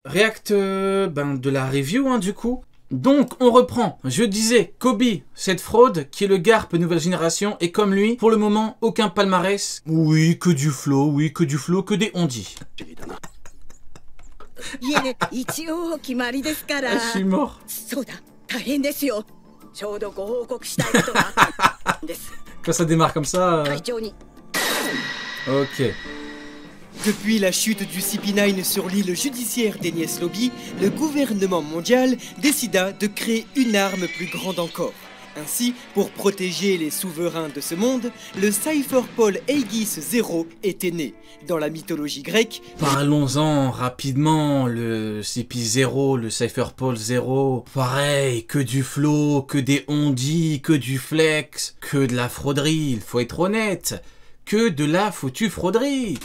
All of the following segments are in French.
React de la review, hein, du coup. Donc, on reprend. Je disais, Kobe, cette fraude, qui est le Garp nouvelle génération, et comme lui, pour le moment, aucun palmarès. Oui, que du flow, que des ondis. Je suis mort. Quand ça démarre comme ça... Ok. Depuis la chute du CP9 sur l'île judiciaire d'Enies Lobby, le gouvernement mondial décida de créer une arme plus grande encore. Ainsi, pour protéger les souverains de ce monde, le Cypherpol Aegis 0 était né. Dans la mythologie grecque... Parlons-en rapidement, le CP0, le Cypherpol 0, pareil, que du flow, que des ondis, que du flex, que de la frauderie, il faut être honnête. Que de la foutue frauderie.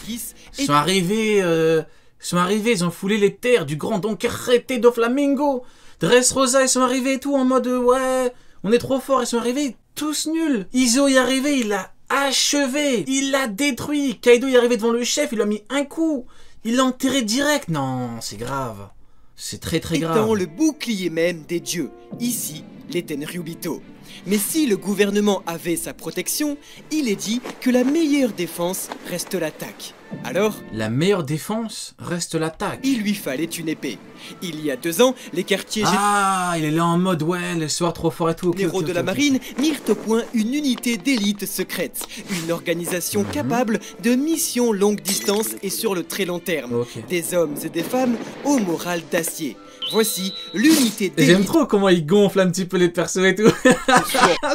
Ils sont arrivés, ils ont foulé les terres du grand Don Quixote do Flamingo. Dressrosa, ils sont arrivés et tout en mode ouais, on est trop fort, ils sont arrivés tous nuls. Izo y est arrivé, il l'a achevé, il l'a détruit. Kaido y est arrivé devant le chef, il lui a mis un coup. Il l'a enterré direct. Non, c'est grave. C'est très grave. Étant le bouclier même des dieux, ici les Tenryubito. Mais si le gouvernement avait sa protection, il est dit que la meilleure défense reste l'attaque. Alors, la meilleure défense reste l'attaque. Il lui fallait une épée. Il y a 2 ans, les quartiers... Ah, il est là en mode, ouais, le soir trop fort et tout. Les héros de la marine mirent au point une unité d'élite secrète. Une organisation capable de missions longue distance et sur le très long terme. Des hommes et des femmes au moral d'acier. Voici l'unité d'élite. J'aime trop comment il gonfle un petit peu les persos et tout.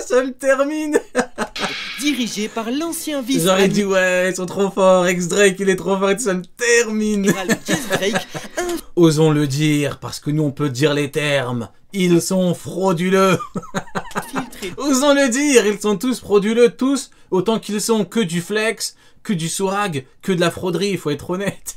Ça me termine. Dirigé par l'ancien vice. J'aurais dit ouais, ils sont trop forts, X-Drake il est trop fort et tout, ça me termine. Osons le dire, parce que nous on peut dire les termes. Ils sont frauduleux. Osons le dire, ils sont tous frauduleux, tous, autant qu'ils sont que du flex, que du sourag, que de la frauderie, il faut être honnête.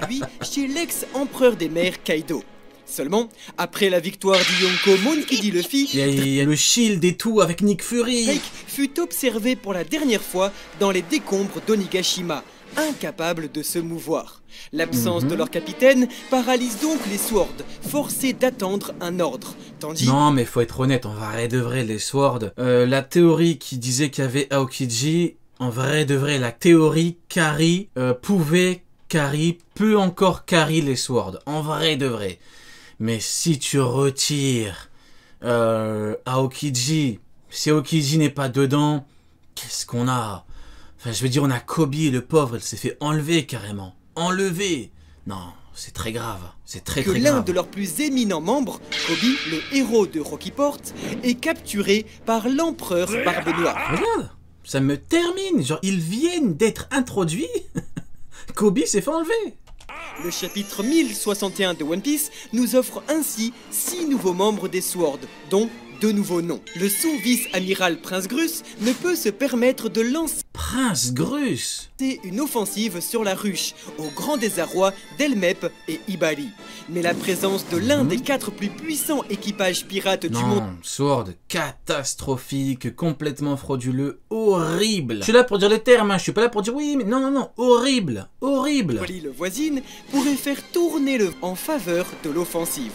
Lui, chez l'ex-empereur des mers Kaido. Seulement, après la victoire du Yonko Monkey D. Luffy, il y a le shield et tout avec Nick Fury. Drake fut observé pour la dernière fois dans les décombres d'Onigashima, incapable de se mouvoir. L'absence de leur capitaine paralyse donc les Swords, forcés d'attendre un ordre. Tandis... Non mais faut être honnête, en vrai de vrai, les Swords, la théorie qui disait qu'il y avait Aokiji, en vrai de vrai, la théorie Kari peut encore carry les Swords, en vrai de vrai. Mais si tu retires Aokiji, si Aokiji n'est pas dedans, qu'est-ce qu'on a? Enfin, je veux dire, on a Kobe, le pauvre, il s'est fait enlever carrément. Enlever! Non, c'est très grave. C'est très grave. Que l'un de leurs plus éminents membres, Kobe, le héros de Rocky Port, est capturé par l'empereur Barbe Noire. Regarde, ça me termine. Genre, ils viennent d'être introduits. Kobe s'est fait enlever. Le chapitre 1061 de One Piece nous offre ainsi 6 nouveaux membres des Swords, dont 2 nouveaux noms. Le sous-vice-amiral Prince Grus ne peut se permettre de lancer Prince Grus une offensive sur la ruche, au grand désarroi d'Elmep et Ibali. Mais la présence de l'un des 4 plus puissants équipages pirates du monde... Sword, catastrophique, complètement frauduleux, horrible. Je suis là pour dire les termes, hein. Je suis pas là pour dire oui, mais non, horrible, horrible. L'île voisine pourrait faire tourner le en faveur de l'offensive.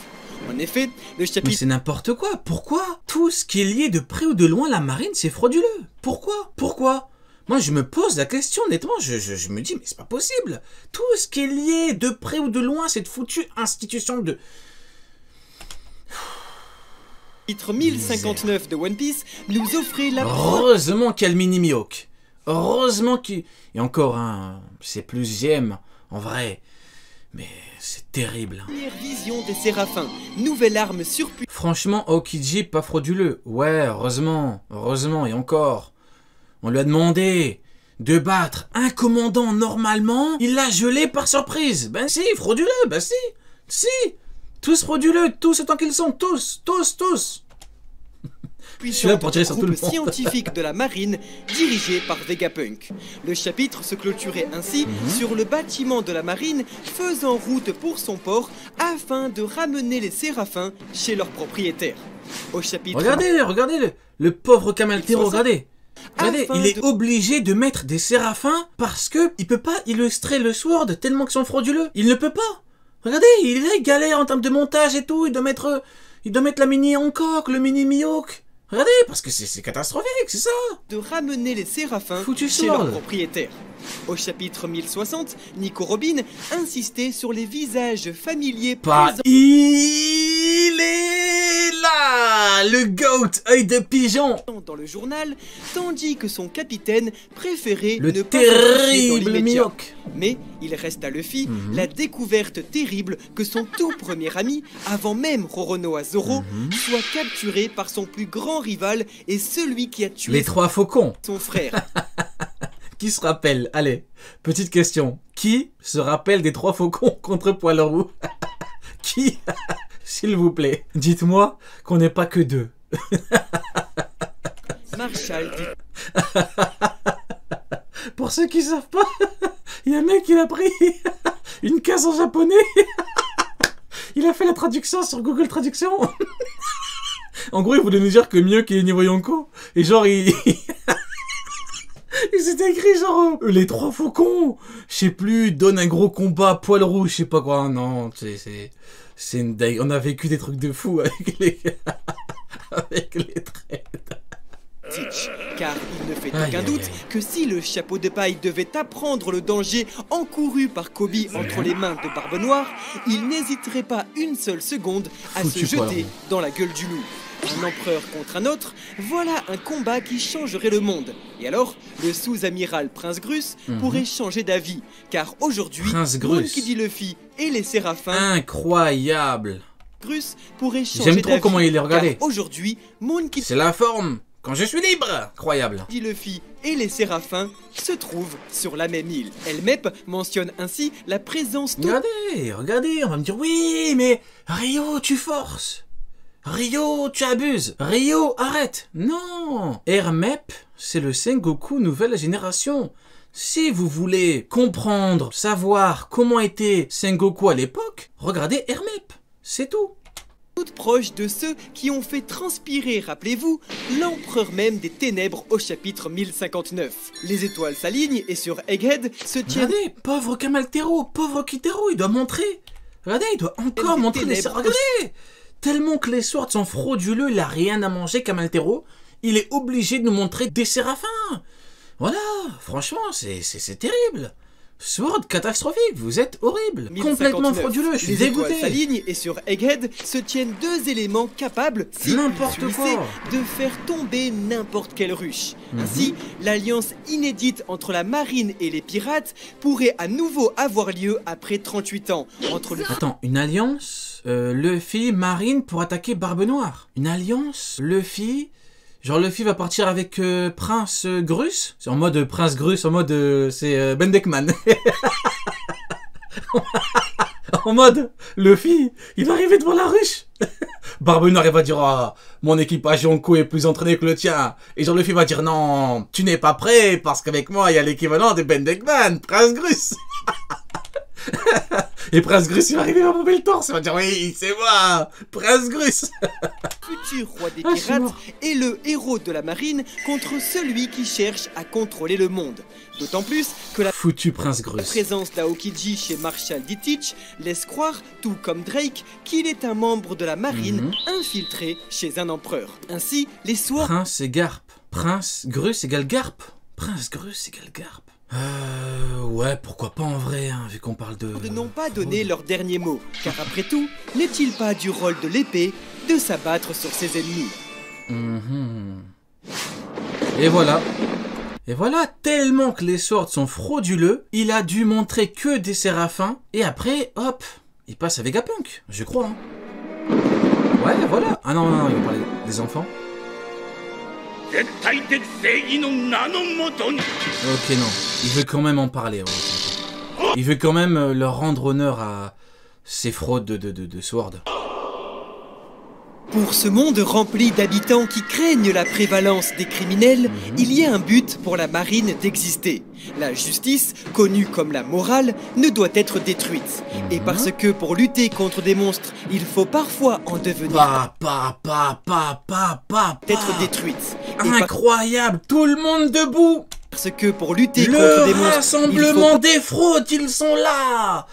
En effet, le chapitre... Mais c'est n'importe quoi, pourquoi? Tout ce qui est lié de près ou de loin à la marine, c'est frauduleux. Pourquoi? Moi, je me pose la question, honnêtement, je me dis, mais c'est pas possible. Tout ce qui est lié de près ou de loin, cette foutue institution de... Chapitre 1059 de One Piece nous offrait la... Heureusement qu'il y a le mini-Mihawk. Heureusement qu'il... Et encore, hein, c'est plusième, en vrai. Mais c'est terrible. Première vision des Séraphins, nouvelle arme surpuissante. Franchement, Aokiji, pas frauduleux. Ouais, heureusement, et encore. On lui a demandé de battre un commandant normalement, il l'a gelé par surprise. Ben si, frauduleux, ben si. Tous frauduleux, tous autant qu'ils sont, tous. Je suis là pour tirer sur tout le monde. Scientifique de la marine dirigé par Vegapunk. Le chapitre se clôturait ainsi sur le bâtiment de la marine faisant route pour son port afin de ramener les Séraphins chez leurs propriétaires. Au chapitre... Regardez le pauvre Kamaltero, regardez, il est obligé de mettre des Séraphins parce que il peut pas illustrer le Sword tellement qu'ils sont frauduleux. Il ne peut pas. Regardez, il galère en termes de montage et tout. Il doit mettre la mini Hancock, le mini Mihawk. Regardez, parce que c'est catastrophique, c'est ça. De ramener les séraphins Foutu chez leur sword. propriétaire. Au chapitre 1060, Nico Robin insistait sur les visages familiers Pas présents il est là, le GOAT, œil de pigeon. dans le journal, tandis que son capitaine préférait Le ne pas s'en soucier dans terrible l'immédiat. Mihawk. Mais il reste à Luffy la découverte terrible que son tout premier ami, avant même Roronoa Zoro, soit capturé par son plus grand rival et celui qui a tué Les 3 faucons. son frère. Qui se rappelle? Allez, petite question. Qui se rappelle des 3 faucons contre Poil Roux? Qui? S'il vous plaît, dites-moi qu'on n'est pas que 2. Marshall dit Pour ceux qui savent pas, il y a un mec qui a pris une case en japonais. Il a fait la traduction sur Google Traduction. En gros, il voulait nous dire que Mihawk est niveau Yonko. Et genre, il s'était écrit genre les 3 faucons. Je sais plus, donne un gros combat à Poil Rouge, je sais pas quoi. Non, c'est une dingue. On a vécu des trucs de fou avec les avec les traits. Teach, car il ne fait Aïe, aucun aïe, doute aïe. que si le chapeau de paille devait apprendre le danger encouru par Kobe entre les mains de Barbe Noire, il n'hésiterait pas une seule seconde à Foutu se poil jeter rouge. dans la gueule du loup. Un empereur contre un autre, voilà un combat qui changerait le monde. Et alors, le sous-amiral Prince Grus pourrait changer d'avis, car aujourd'hui, Prince Grus. Monkey D. Luffy et les Séraphins, Incroyable. Grus pourrait changer J'aime d'avis. trop comment il est regardé. Car aujourd'hui, Monkey C'est la forme. Quand je suis libre. Incroyable. D. Luffy et les Séraphins se trouvent sur la même île. Elmep mentionne ainsi la présence de Regardez, on va me dire oui, mais Rio, tu forces. Rio, tu abuses. Rio, arrête. Non. Hermep, c'est le Sengoku nouvelle génération. Si vous voulez comprendre, savoir comment était Sengoku à l'époque, regardez Hermep. C'est tout. toutes proches de ceux qui ont fait transpirer, rappelez-vous, l'empereur même des ténèbres au chapitre 1059. Les étoiles s'alignent et sur Egghead se tiennent Regardez, pauvre Kamaltero, pauvre Kitero, il doit montrer. Regardez, il doit encore des montrer les... ténèbres. Regardez. Tellement que les swords sont frauduleux, il a rien à manger, Kamaltero. Il est obligé de nous montrer des séraphins. Voilà, franchement, c'est terrible. Sword catastrophique, vous êtes horrible. 1059. Complètement frauduleux, je suis Les étoiles dégoûté. s'alignent et sur Egghead se tiennent deux éléments capables, si N'importe vous le suivez, quoi. de faire tomber n'importe quelle ruche. Ainsi, l'alliance inédite entre la marine et les pirates pourrait à nouveau avoir lieu après 38 ans. Entre le Attends, une alliance Luffy, Marine pour attaquer Barbe Noire. Une alliance Luffy... Genre Luffy va partir avec Prince Grus. C'est en mode Prince Grus, en mode c'est Ben Beckman. En mode Luffy, il va arriver devant la ruche. Barbe Noire il va dire ah, mon équipage Yonko est plus entraîné que le tien. Et genre Luffy va dire non, tu n'es pas prêt parce qu'avec moi il y a l'équivalent de Ben Beckman, Prince Grus. Et Prince Grus il va arriver à bomber le torse. Il va dire oui c'est moi, Prince Grus. futur roi des Ah, je suis pirates mort. et le héros de la marine contre celui qui cherche à contrôler le monde. D'autant plus que la Foutu Prince Grus. présence d'Aokiji chez Marshall D. Teach laisse croire, tout comme Drake, qu'il est un membre de la marine infiltré chez un empereur. Ainsi, les soirs Prince et Garp. Prince Grus égale Garp. Prince Grus égale Garp. Ouais, pourquoi pas en vrai, hein, vu qu'on parle de... n'ont pas donné leur dernier mot, car après tout, n'est-il pas du rôle de l'épée de s'abattre sur ses ennemis? Mhm. Et voilà. Et voilà, tellement que les swords sont frauduleux, il a dû montrer que des séraphins, et après, hop, il passe à Vegapunk, je crois. Hein. Ouais, voilà. Ah non, non, non, il va parler des enfants. 絶対的正義の名のもとに Ok, non. Il veut quand même en parler. Ouais. Il veut quand même leur rendre honneur à ces fraudes de Sword. Pour ce monde rempli d'habitants qui craignent la prévalence des criminels, il y a un but pour la marine d'exister. La justice, connue comme la morale, ne doit être détruite. Et parce que pour lutter contre des monstres, il faut parfois en devenir être détruite. Et Incroyable, tout le monde debout. parce que pour lutter Le contre des monstres, il rassemblement faut des fraudes, ils sont là.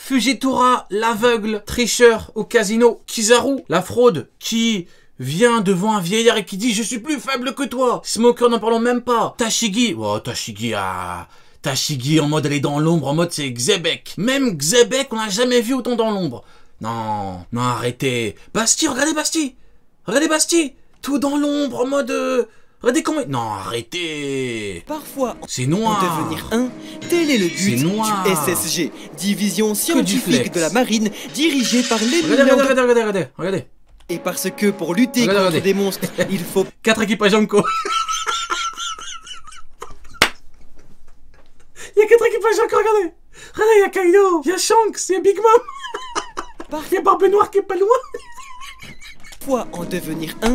Fujitora, l'aveugle, tricheur au casino. Kizaru, la fraude, qui vient devant un vieillard et qui dit « Je suis plus faible que toi ». Smoker, n'en parlons même pas. Tashigi, oh Tashigi, Tashigi en mode elle est dans l'ombre, en mode c'est Xebec. Même Xebec, on n'a jamais vu autant dans l'ombre. Non, non, arrêtez. Basti, regardez Basti. Regardez Basti. Tout dans l'ombre, en mode... regardez comment... Non, arrêtez. Parfois, c'est noir. En devenir un, tel est le but du SSG, division scientifique de la marine dirigée par l'éminent... Regardez. Et parce que pour lutter contre des monstres, il faut... 4 équipages en co. Il y a 4 équipages encore, regardez. Regardez, il y a Kaido, il y a Shanks, il y a Big Mom. Il y a Barbe Noire qui est pas loin. Parfois en devenir un...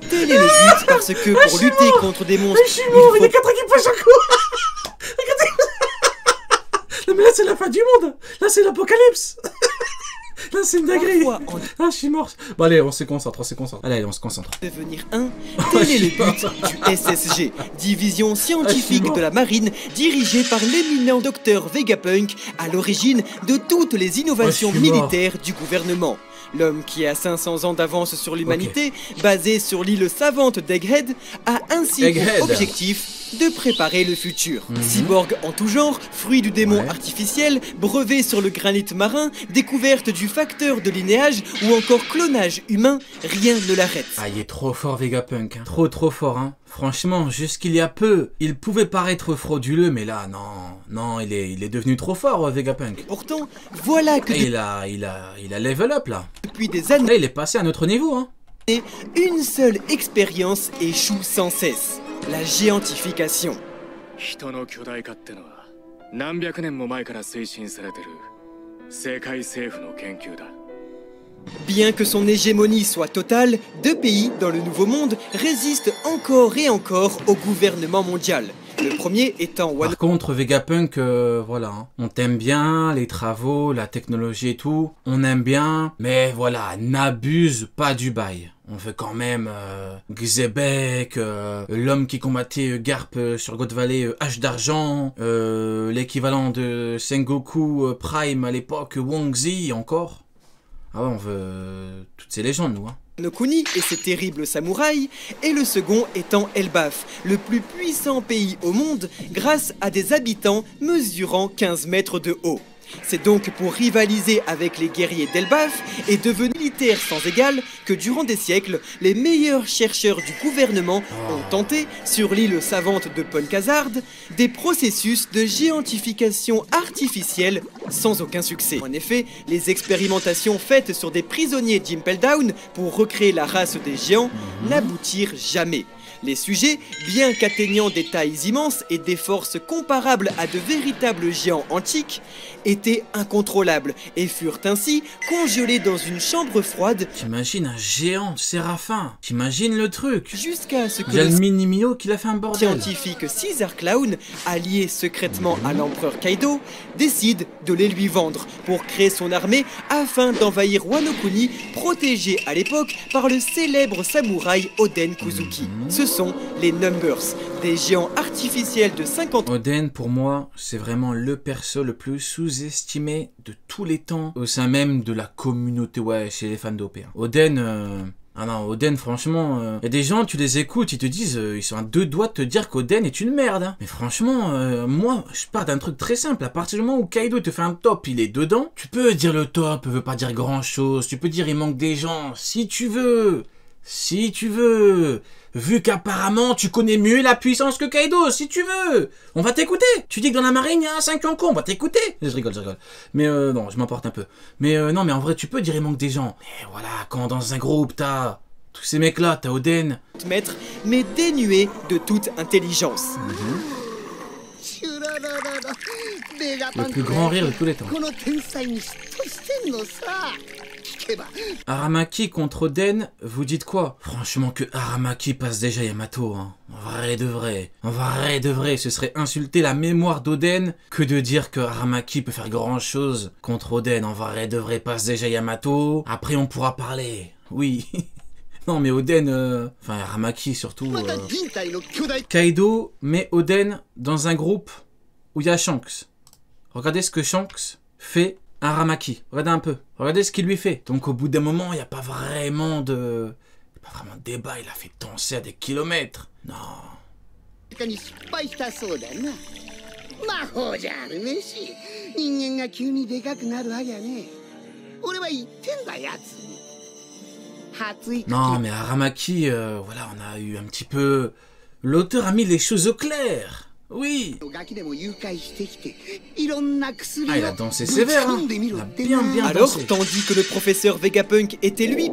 Tel est le but parce que pour lutter contre des monstres... Je suis mort, il y a 4 équipages en co. Regardez. Non mais là c'est la fin du monde. Là c'est l'apocalypse. Là c'est une dinguerie. Ah je suis mort. Bon allez on se concentre, Allez on se concentre. Devenir un, tel est le but du SSG, division scientifique de la marine dirigée par l'éminent docteur Vegapunk, à l'origine de toutes les innovations militaires du gouvernement. L'homme qui a 500 ans d'avance sur l'humanité, basé sur l'île savante d'Egghead, a ainsi pour objectif de préparer le futur. Cyborg en tout genre, fruit du démon artificiel, brevet sur le granit marin, découverte du facteur de linéage ou encore clonage humain, rien ne l'arrête. Ah, il est trop fort Vegapunk, hein. Trop fort, hein. Franchement, jusqu'il y a peu, il pouvait paraître frauduleux, mais là, non, il est devenu trop fort, Vegapunk. Pourtant, voilà que... Il a level up, là. Depuis des années... Là, il est passé à un autre niveau, hein. Et une seule expérience échoue sans cesse. La géantification. Bien que son hégémonie soit totale, 2 pays dans le Nouveau Monde résistent encore et encore au gouvernement mondial. Le premier étant Par contre, Vegapunk, voilà, hein. On t'aime bien, les travaux, la technologie et tout, on aime bien, mais voilà, n'abuse pas du bail. On veut quand même Xebec, l'homme qui combattait Garp sur God Valley, Hache d'argent, l'équivalent de Sengoku Prime à l'époque, Wong Zi encore. Ah ouais, on veut toutes ces légendes, nous, hein. Wano Kuni et ses terribles samouraïs, et le second étant Elbaf, le plus puissant pays au monde grâce à des habitants mesurant 15 mètres de haut. C'est donc pour rivaliser avec les guerriers d'Elbaf et devenir militaire sans égal que durant des siècles, les meilleurs chercheurs du gouvernement ont tenté, sur l'île savante de Punkazard, des processus de géantification artificielle sans aucun succès. En effet, les expérimentations faites sur des prisonniers d'Impel Down pour recréer la race des géants n'aboutirent jamais. Les sujets, bien qu'atteignant des tailles immenses et des forces comparables à de véritables géants antiques, étaient incontrôlables et furent ainsi congelés dans une chambre froide. T'imagines un géant séraphin, t'imagines le truc. Jusqu'à ce que le mini-mio qu'il a fait un bordel. Scientifique Caesar Clown, allié secrètement à l'empereur Kaido, décide de les lui vendre pour créer son armée afin d'envahir Wano Kuni, protégé à l'époque par le célèbre samouraï Oden Kuzuki. Ce sont les Numbers, des géants artificiels de 50 ans. Oden, pour moi, c'est vraiment le perso le plus sous-estimé de tous les temps, au sein même de la communauté, chez les fans d'OP. Oden, ah non, Oden, franchement, y a des gens, tu les écoutes, ils te disent, ils sont à 2 doigts de te dire qu'Oden est une merde. Hein. Mais franchement, moi, je pars d'un truc très simple. À partir du moment où Kaido te fait un top, il est dedans, tu peux dire le top veut pas dire grand-chose, tu peux dire il manque des gens, si tu veux. Si tu veux, vu qu'apparemment tu connais mieux la puissance que Kaido, si tu veux, on va t'écouter. Tu dis que dans la marine il y a un 5 Yonko, on va t'écouter. Je rigole. Mais non, je m'emporte un peu. Mais non, mais en vrai tu peux dire il manque des gens. Mais voilà, quand dans un groupe t'as tous ces mecs là, t'as Oden. Mais dénué de toute intelligence. Le plus grand rire de tous les temps. Aramaki contre Oden, vous dites quoi? Franchement que Aramaki passe déjà Yamato, hein. En vrai de vrai, ce serait insulter la mémoire d'Oden que de dire que Aramaki peut faire grand chose contre Oden. En vrai de vrai, passe déjà Yamato. Après on pourra parler, oui. Non mais Oden, enfin Aramaki surtout. Kaido met Oden dans un groupe où il y a Shanks. regardez ce que Shanks fait à Aramaki. Regardez un peu. Regardez ce qu'il lui fait. Donc au bout d'un moment, il n'y a pas vraiment de... débat, il a fait danser à des kilomètres. Non. に失敗したそうだな。魔法じゃあるめえし、人間が急にでかくなるわけやね。俺は言ってんだやつに。初い Non, mais Aramaki, voilà, on a eu un petit peu... L'auteur a mis les choses au clair. Oui. ガキでも誘拐してきて、いろんな薬を Ah, il a dansé sévère, hein. Il a bien Alors, dansé. tandis que le professeur Vegapunk était lui